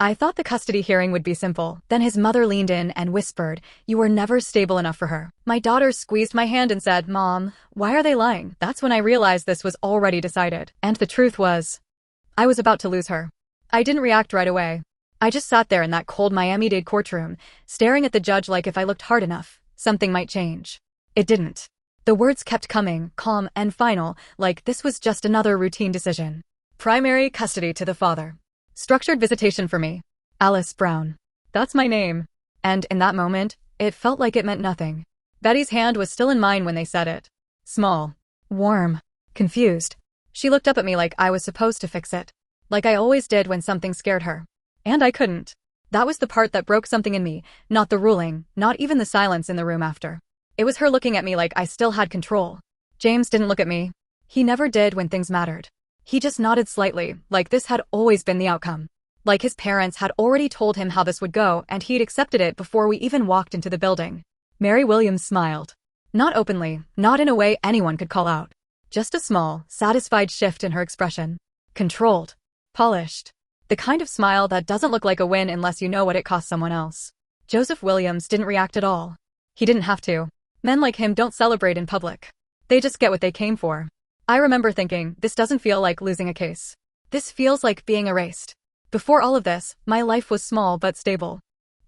I thought the custody hearing would be simple. Then his mother leaned in and whispered, "You were never stable enough for her." My daughter squeezed my hand and said, "Mom, why are they lying?" That's when I realized this was already decided. And the truth was, I was about to lose her. I didn't react right away. I just sat there in that cold Miami-Dade courtroom, staring at the judge like if I looked hard enough, something might change. It didn't. The words kept coming, calm and final, like this was just another routine decision. Primary custody to the father. Structured visitation for me. Alice Brown. That's my name. And in that moment, it felt like it meant nothing. Betty's hand was still in mine when they said it. Small. Warm. Confused. She looked up at me like I was supposed to fix it. Like I always did when something scared her. And I couldn't. That was the part that broke something in me, not the ruling, not even the silence in the room after. It was her looking at me like I still had control. James didn't look at me. He never did when things mattered. He just nodded slightly, like this had always been the outcome. Like his parents had already told him how this would go and he'd accepted it before we even walked into the building. Mary Williams smiled. Not openly, not in a way anyone could call out. Just a small, satisfied shift in her expression. Controlled. Polished. The kind of smile that doesn't look like a win unless you know what it cost someone else. Joseph Williams didn't react at all. He didn't have to. Men like him don't celebrate in public. They just get what they came for. I remember thinking, this doesn't feel like losing a case. This feels like being erased. Before all of this, my life was small but stable.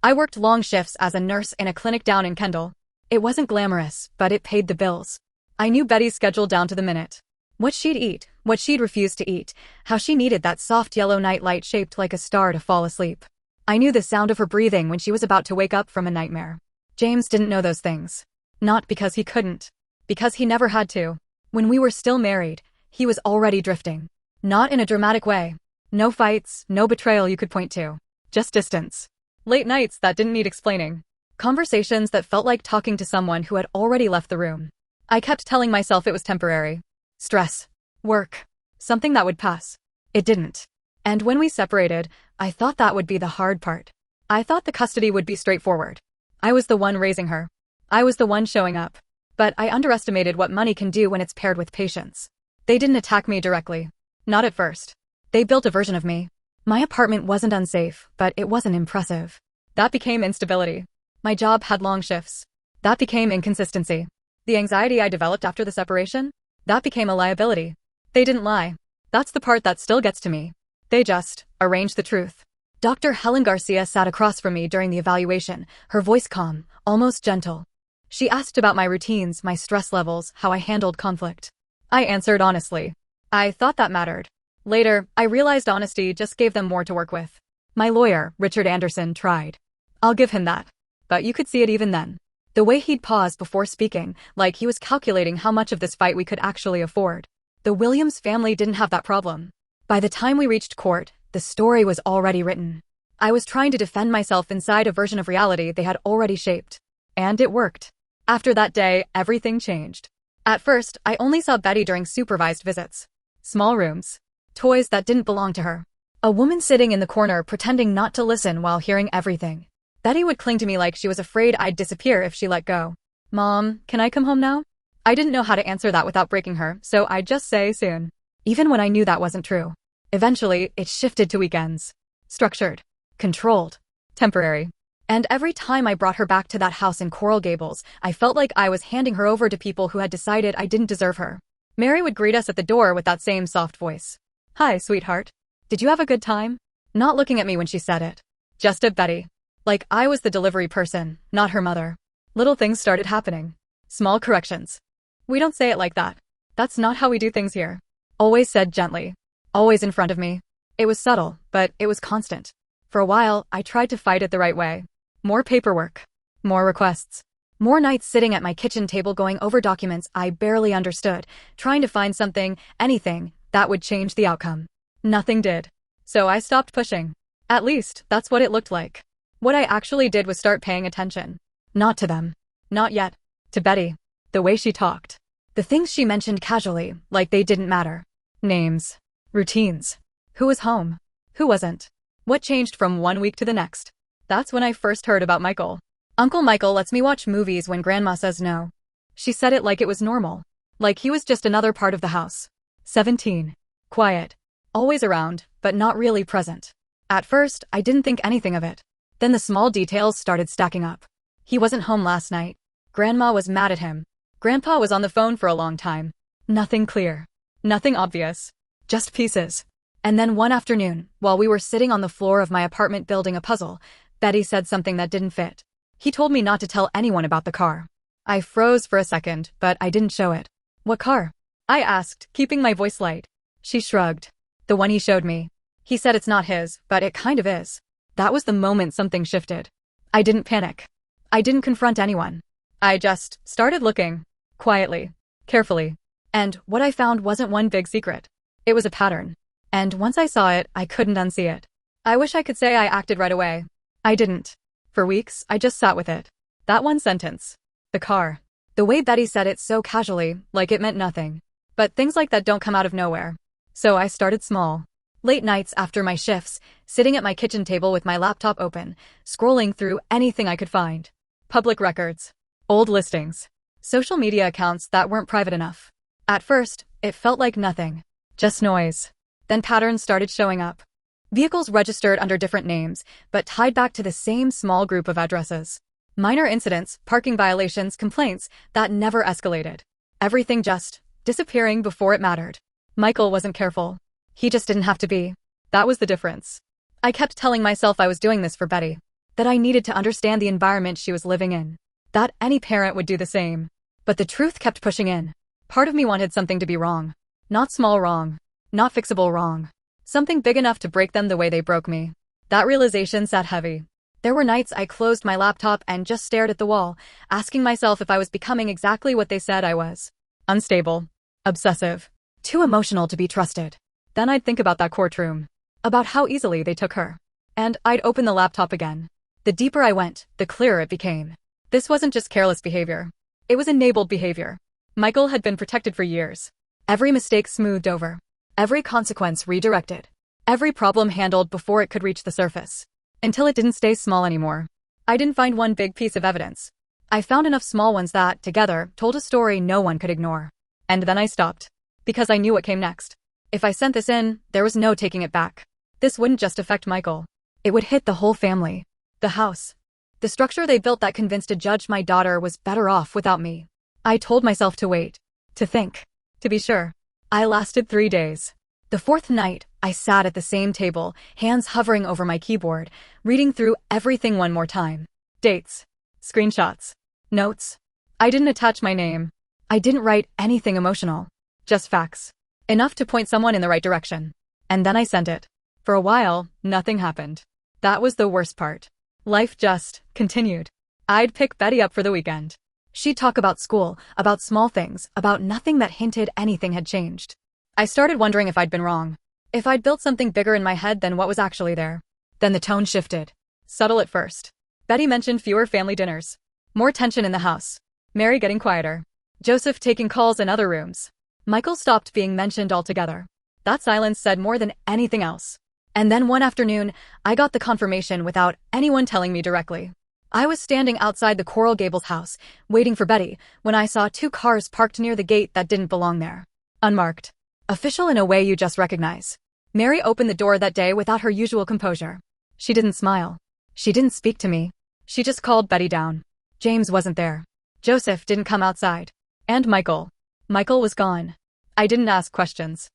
I worked long shifts as a nurse in a clinic down in Kendall. It wasn't glamorous, but it paid the bills. I knew Betty's schedule down to the minute. What she'd eat, what she'd refuse to eat, how she needed that soft yellow nightlight shaped like a star to fall asleep. I knew the sound of her breathing when she was about to wake up from a nightmare. James didn't know those things. Not because he couldn't. Because he never had to. When we were still married, he was already drifting. Not in a dramatic way. No fights, no betrayal you could point to. Just distance. Late nights that didn't need explaining. Conversations that felt like talking to someone who had already left the room. I kept telling myself it was temporary. Stress. Work. Something that would pass. It didn't. And when we separated, I thought that would be the hard part. I thought the custody would be straightforward. I was the one raising her. I was the one showing up. But I underestimated what money can do when it's paired with patience. They didn't attack me directly. Not at first. They built a version of me. My apartment wasn't unsafe, but it wasn't impressive. That became instability. My job had long shifts. That became inconsistency. The anxiety I developed after the separation? That became a liability. They didn't lie. That's the part that still gets to me. They just arranged the truth. Dr. Helen Garcia sat across from me during the evaluation, her voice calm, almost gentle. She asked about my routines, my stress levels, how I handled conflict. I answered honestly. I thought that mattered. Later, I realized honesty just gave them more to work with. My lawyer, Richard Anderson, tried. I'll give him that. But you could see it even then. The way he'd pause before speaking, like he was calculating how much of this fight we could actually afford. The Williams family didn't have that problem. By the time we reached court, the story was already written. I was trying to defend myself inside a version of reality they had already shaped. And it worked. After that day, everything changed. At first, I only saw Betty during supervised visits. Small rooms. Toys that didn't belong to her. A woman sitting in the corner pretending not to listen while hearing everything. Betty would cling to me like she was afraid I'd disappear if she let go. "Mom, can I come home now?" I didn't know how to answer that without breaking her, so I'd just say soon. Even when I knew that wasn't true. Eventually, it shifted to weekends. Structured. Controlled. Temporary. And every time I brought her back to that house in Coral Gables, I felt like I was handing her over to people who had decided I didn't deserve her. Mary would greet us at the door with that same soft voice. "Hi, sweetheart. Did you have a good time?" Not looking at me when she said it. Just at Betty. Like I was the delivery person, not her mother. Little things started happening. Small corrections. "We don't say it like that. That's not how we do things here." Always said gently. Always in front of me. It was subtle, but it was constant. For a while, I tried to fight it the right way. More paperwork. More requests. More nights sitting at my kitchen table going over documents I barely understood, trying to find something, anything, that would change the outcome. Nothing did. So I stopped pushing. At least, that's what it looked like. What I actually did was start paying attention. Not to them. Not yet. To Betty. The way she talked. The things she mentioned casually, like they didn't matter. Names. Routines. Who was home? Who wasn't? What changed from one week to the next? That's when I first heard about Michael. "Uncle Michael lets me watch movies when Grandma says no." She said it like it was normal. Like he was just another part of the house. 17. Quiet. Always around, but not really present. At first, I didn't think anything of it. Then the small details started stacking up. He wasn't home last night. Grandma was mad at him. Grandpa was on the phone for a long time. Nothing clear. Nothing obvious. Just pieces. And then one afternoon, while we were sitting on the floor of my apartment building a puzzle, Betty said something that didn't fit. He told me not to tell anyone about the car. I froze for a second, but I didn't show it. What car? I asked, keeping my voice light. She shrugged. The one he showed me. He said it's not his, but it kind of is. That was the moment something shifted. I didn't panic. I didn't confront anyone. I just started looking. Quietly. Carefully. And what I found wasn't one big secret. It was a pattern. And once I saw it, I couldn't unsee it. I wish I could say I acted right away. I didn't. For weeks, I just sat with it. That one sentence. The car. The way Betty said it so casually, like it meant nothing. But things like that don't come out of nowhere. So I started small. Late nights after my shifts, sitting at my kitchen table with my laptop open, scrolling through anything I could find. Public records. Old listings. Social media accounts that weren't private enough. At first, it felt like nothing. Just noise. Then patterns started showing up. Vehicles registered under different names, but tied back to the same small group of addresses. Minor incidents, parking violations, complaints that never escalated. Everything just disappearing before it mattered. Michael wasn't careful. He just didn't have to be. That was the difference. I kept telling myself I was doing this for Betty. That I needed to understand the environment she was living in. That any parent would do the same. But the truth kept pushing in. Part of me wanted something to be wrong. Not small wrong. Not fixable wrong. Something big enough to break them the way they broke me. That realization sat heavy. There were nights I closed my laptop and just stared at the wall, asking myself if I was becoming exactly what they said I was. Unstable. Obsessive. Too emotional to be trusted. Then I'd think about that courtroom. About how easily they took her. And I'd open the laptop again. The deeper I went, the clearer it became. This wasn't just careless behavior. It was enabled behavior. Michael had been protected for years. Every mistake smoothed over. Every consequence redirected. Every problem handled before it could reach the surface. Until it didn't stay small anymore. I didn't find one big piece of evidence. I found enough small ones that, together, told a story no one could ignore. And then I stopped. Because I knew what came next. If I sent this in, there was no taking it back. This wouldn't just affect Michael. It would hit the whole family. The house. The structure they built that convinced a judge my daughter was better off without me. I told myself to wait. To think. To be sure. I lasted 3 days. The fourth night, I sat at the same table, hands hovering over my keyboard, reading through everything one more time. Dates. Screenshots. Notes. I didn't attach my name. I didn't write anything emotional. Just facts. Enough to point someone in the right direction. And then I sent it. For a while, nothing happened. That was the worst part. Life just continued. I'd pick Betty up for the weekend. She'd talk about school, about small things, about nothing that hinted anything had changed. I started wondering if I'd been wrong. If I'd built something bigger in my head than what was actually there. Then the tone shifted. Subtle at first. Betty mentioned fewer family dinners. More tension in the house. Mary getting quieter. Joseph taking calls in other rooms. Michael stopped being mentioned altogether. That silence said more than anything else. And then one afternoon, I got the confirmation without anyone telling me directly. I was standing outside the Coral Gables house, waiting for Betty, when I saw 2 cars parked near the gate that didn't belong there. Unmarked. Official in a way you just recognize. Mary opened the door that day without her usual composure. She didn't smile. She didn't speak to me. She just called Betty down. James wasn't there. Joseph didn't come outside. And Michael. Michael was gone. I didn't ask questions.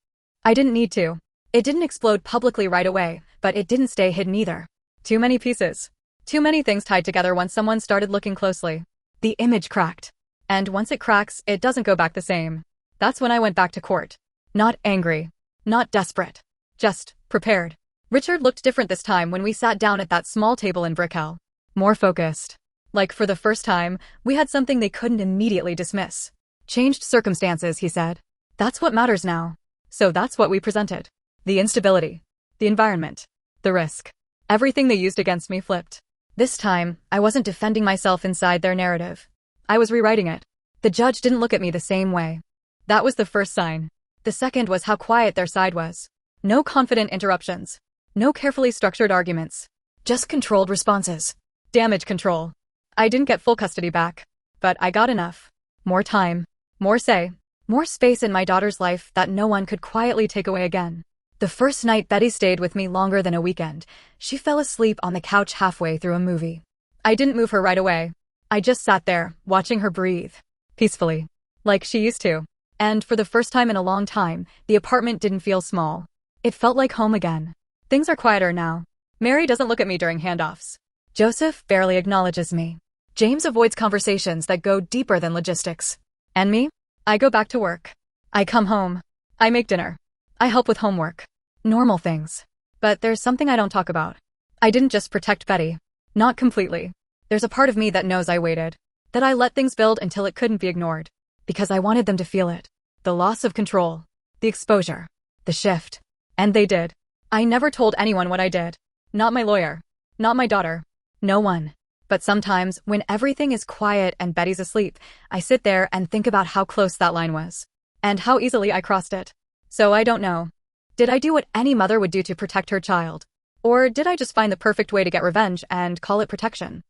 I didn't need to. It didn't explode publicly right away, but it didn't stay hidden either. Too many pieces. Too many things tied together once someone started looking closely. The image cracked. And once it cracks, it doesn't go back the same. That's when I went back to court. Not angry. Not desperate. Just prepared. Richard looked different this time when we sat down at that small table in Brickell. More focused. Like for the first time, we had something they couldn't immediately dismiss. Changed circumstances, he said. That's what matters now. So that's what we presented. The instability. The environment. The risk. Everything they used against me flipped. This time, I wasn't defending myself inside their narrative. I was rewriting it. The judge didn't look at me the same way. That was the first sign. The second was how quiet their side was. No confident interruptions. No carefully structured arguments. Just controlled responses. Damage control. I didn't get full custody back. But I got enough. More time. More say. More space in my daughter's life that no one could quietly take away again. The first night Betty stayed with me longer than a weekend. She fell asleep on the couch halfway through a movie. I didn't move her right away. I just sat there, watching her breathe. Peacefully. Like she used to. And for the first time in a long time, the apartment didn't feel small. It felt like home again. Things are quieter now. Mary doesn't look at me during handoffs. Joseph barely acknowledges me. James avoids conversations that go deeper than logistics. And me? I go back to work. I come home. I make dinner. I help with homework. Normal things. But there's something I don't talk about. I didn't just protect Betty. Not completely. There's a part of me that knows I waited. That I let things build until it couldn't be ignored. Because I wanted them to feel it. The loss of control. The exposure. The shift. And they did. I never told anyone what I did. Not my lawyer. Not my daughter. No one. But sometimes, when everything is quiet and Betty's asleep, I sit there and think about how close that line was. And how easily I crossed it. So I don't know. Did I do what any mother would do to protect her child? Or did I just find the perfect way to get revenge and call it protection?